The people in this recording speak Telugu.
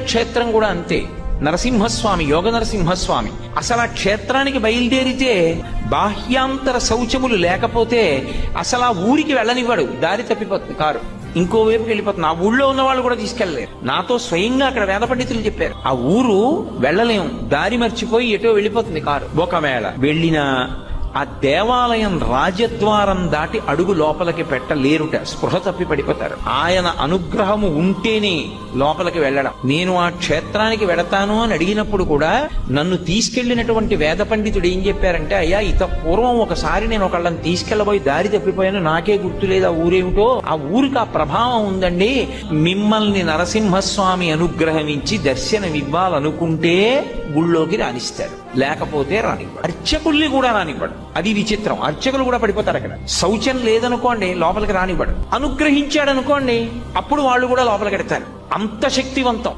క్షేత్రం కూడా అంతే. నరసింహస్వామి, యోగ నరసింహస్వామి అసలు ఆ క్షేత్రానికి బయలుదేరితే బాహ్యాంతర శౌచములు లేకపోతే అసలు ఆ ఊరికి వెళ్ళనివ్వడు. దారి తప్పిపోతుంది కారు, ఇంకోవైపుకి వెళ్ళిపోతుంది. ఆ ఊళ్ళో ఉన్న వాళ్ళు కూడా తీసుకెళ్లలేరు. నాతో స్వయంగా అక్కడ వేద పండితులు చెప్పారు, ఆ ఊరు వెళ్ళలేం, దారి మర్చిపోయి ఎటో వెళ్ళిపోతుంది కారు. ఒకవేళ వెళ్ళినా ఆ దేవాలయం రాజద్వారం దాటి అడుగు లోపలికి పెట్టలేరుట, స్పృహ తప్పి పడిపోతారు. ఆయన అనుగ్రహము ఉంటేనే లోపలికి వెళ్ళడం. నేను ఆ క్షేత్రానికి వెడతాను అని అడిగినప్పుడు కూడా నన్ను తీసుకెళ్లినటువంటి వేద పండితుడు ఏం చెప్పారంటే, అయ్యా పూర్వం ఒకసారి నేను ఒకళ్ళని తీసుకెళ్లబోయి దారి తప్పిపోయాను, నాకే గుర్తులేదు ఆ ఊరేమిటో. ఆ ఊరికి ఆ ప్రభావం ఉందండి. మిమ్మల్ని నరసింహస్వామి అనుగ్రహం ఇచ్చి దర్శనం ఇవ్వాలనుకుంటే గుళ్ళోకి రానిస్తారు, లేకపోతే రానివ్వడు. అర్చకుల్ని కూడా రానివ్వడు. అది విచిత్రం. అర్చకులు కూడా పడిపోతారు అక్కడ. శౌచం లేదనుకోండి లోపలికి రానివ్వడు. అనుగ్రహించాడనుకోండి అప్పుడు వాళ్ళు కూడా లోపలికి ఎడతారు. అంత శక్తివంతం.